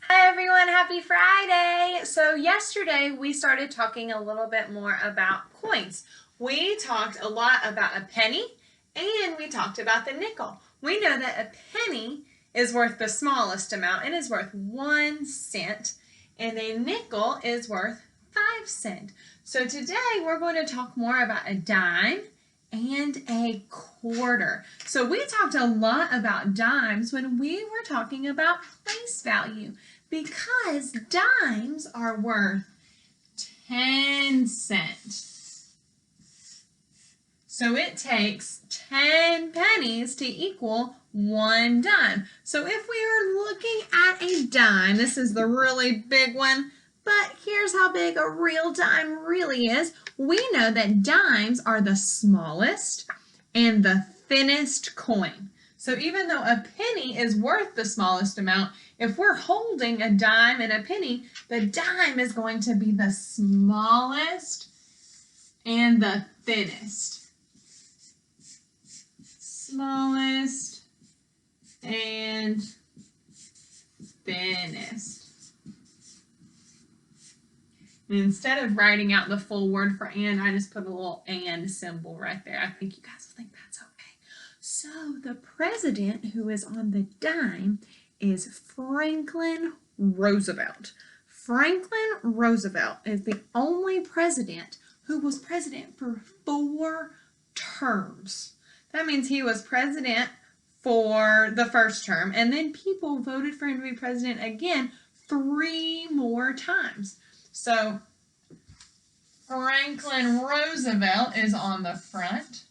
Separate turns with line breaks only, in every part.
Hi everyone, happy Friday! So yesterday we started talking a little bit more about coins. We talked a lot about a penny and we talked about the nickel. We know that a penny is worth the smallest amount and is worth 1 cent, and a nickel is worth 5 cents. So today we're going to talk more about a dime and a quarter. So we talked a lot about dimes when we were talking about place value, because dimes are worth 10 cents. So it takes 10 pennies to equal 1 dime. So if we are looking at a dime, this is the really big one, but here's how big a real dime really is. We know that dimes are the smallest and the thinnest coin. So even though a penny is worth the smallest amount, if we're holding a dime and a penny, the dime is going to be the smallest and the thinnest. Smallest and thinnest. And instead of writing out the full word for and, I just put a little and symbol right there. I think you guys will think that's okay. So the president who is on the dime is Franklin Roosevelt. Franklin Roosevelt is the only president who was president for 4 terms. That means he was president for the first term, and then people voted for him to be president again 3 more times. So Franklin Roosevelt is on the front.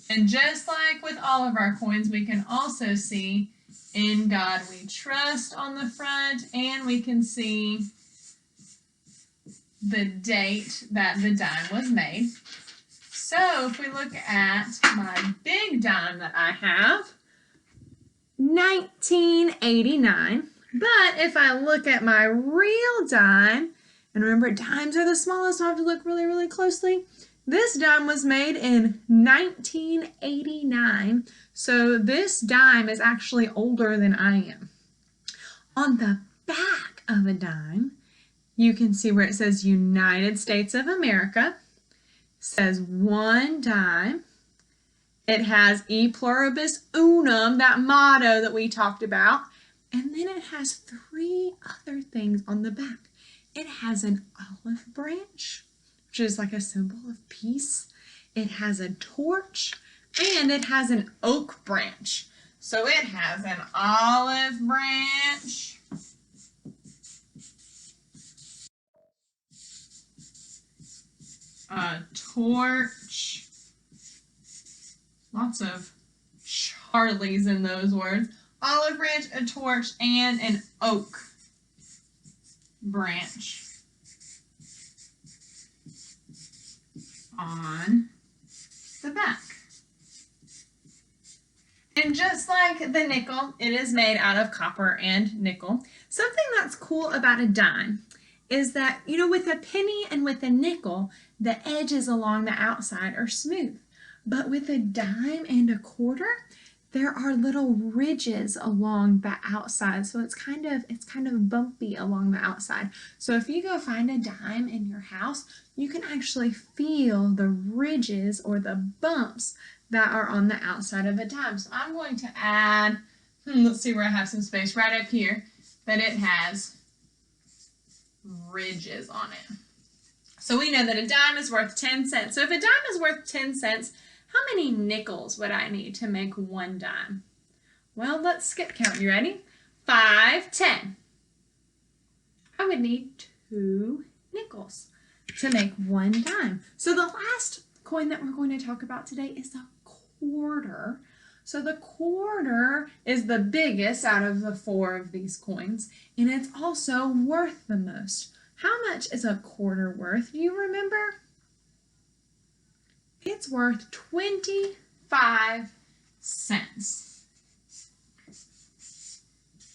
And just like with all of our coins, we can also see "In God We Trust" on the front, and we can see the date that the dime was made. So if we look at my big dime that I have, 1989. But if I look at my real dime, and remember dimes are the smallest, so I have to look really, really closely. This dime was made in 1989, so this dime is actually older than I am. On the back of a dime, you can see where it says United States of America. It says 1 dime. It has E pluribus unum, that motto that we talked about. And then it has 3 other things on the back. It has an olive branch, which is like a symbol of peace. It has a torch, and it has an oak branch. So it has an olive branch, a torch, lots of Charlies in those words, olive branch, a torch, and an oak branch on the back. And just like the nickel, it is made out of copper and nickel. Something that's cool about a dime is that, with a penny and with a nickel, the edges along the outside are smooth. But with a dime and a quarter, there are little ridges along the outside, so it's kind of bumpy along the outside. So if you go find a dime in your house, you can actually feel the ridges or the bumps that are on the outside of a dime. So I'm going to add, let's see where I have some space, right up here, that it has ridges on it. So we know that a dime is worth 10 cents. So if a dime is worth 10 cents, how many nickels would I need to make 1 dime? Well, let's skip count. You ready? 5, 10. I would need 2 nickels to make 1 dime. So the last coin that we're going to talk about today is the quarter. So the quarter is the biggest out of the 4 of these coins, and it's also worth the most. How much is a quarter worth? Do you remember? It's worth 25 cents.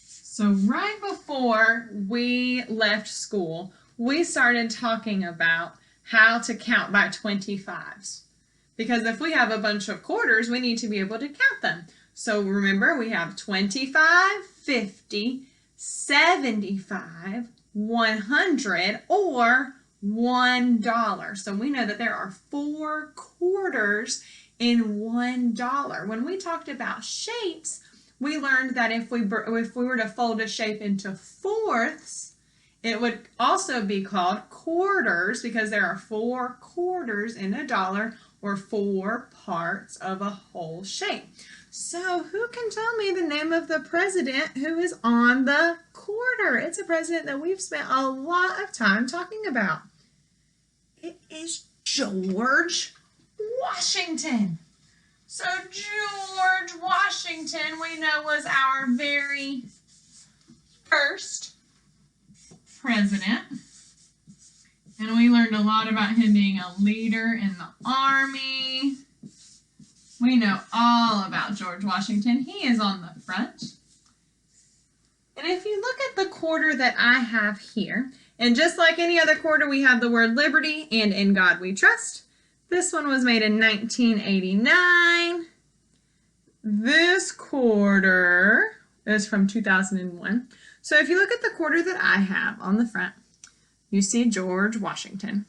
So right before we left school, we started talking about how to count by 25s. Because if we have a bunch of quarters, we need to be able to count them. So remember, we have 25, 50, 75, 100, or $1. So we know that there are 4 quarters in $1. When we talked about shapes, we learned that if we were to fold a shape into fourths, it would also be called quarters because there are 4 quarters in a dollar, or 4 parts of a whole shape. So who can tell me the name of the president who is on the quarter? It's a president that we've spent a lot of time talking about. It is George Washington. So George Washington, we know, was our very first president. And we learned a lot about him being a leader in the army. We know all about George Washington. He is on the front. And if you look at the quarter that I have here, and just like any other quarter, we have the word liberty and in God we trust. This one was made in 1989. This quarter is from 2001. So if you look at the quarter that I have on the front, you see George Washington.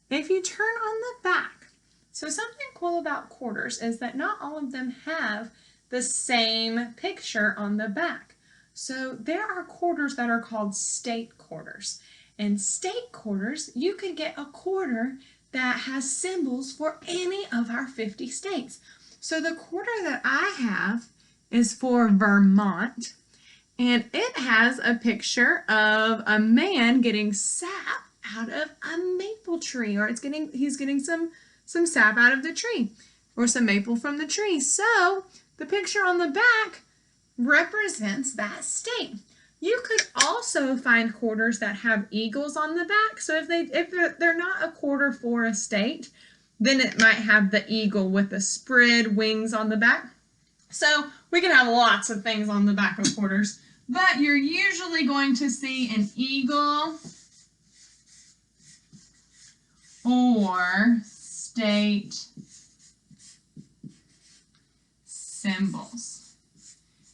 If you turn on the back, so something cool about quarters is that not all of them have the same picture on the back. So there are quarters that are called state quarters. And state quarters, you could get a quarter that has symbols for any of our 50 states. So the quarter that I have is for Vermont. And it has a picture of a man getting sap out of a maple tree, or he's getting some sap out of the tree, or some maple from the tree. So the picture on the back represents that state. You could also find quarters that have eagles on the back. So if they're not a quarter for a state, then it might have the eagle with the spread wings on the back. So we can have lots of things on the back of quarters. But you're usually going to see an eagle or state symbols.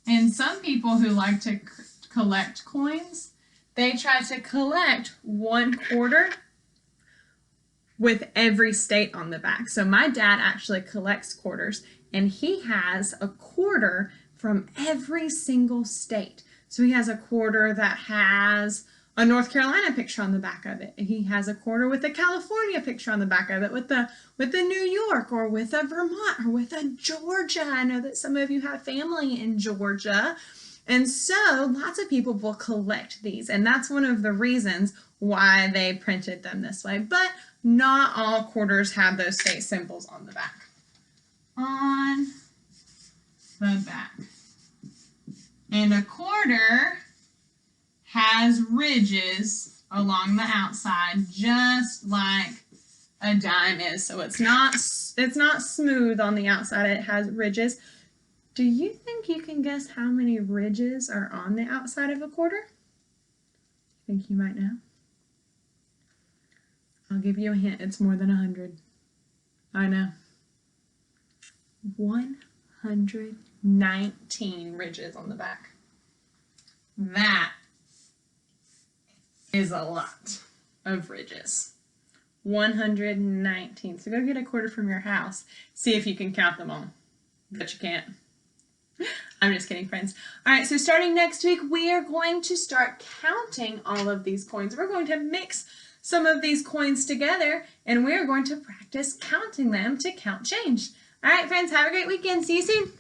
And some people who like to collect coins, they try to collect 1 quarter with every state on the back. So my dad actually collects quarters, and he has a quarter from every single state. So he has a quarter that has a North Carolina picture on the back of it. He has a quarter with a California picture on the back of it, with a New York, or with a Vermont, or with a Georgia. I know that some of you have family in Georgia. And so lots of people will collect these. And that's one of the reasons why they printed them this way. But not all quarters have those state symbols on the back. On the back. And a quarter has ridges along the outside, just like a dime is. So it's not smooth on the outside. It has ridges. Do you think you can guess how many ridges are on the outside of a quarter? Think you might know? I'll give you a hint. It's more than 100. I know. 119 ridges on the back. That is a lot of ridges. 119. So go get a quarter from your house. See if you can count them all. But you can't. I'm just kidding, friends. All right, so starting next week, we are going to start counting all of these coins. We're going to mix some of these coins together, and we're going to practice counting them to count change. All right, friends, have a great weekend. See you soon.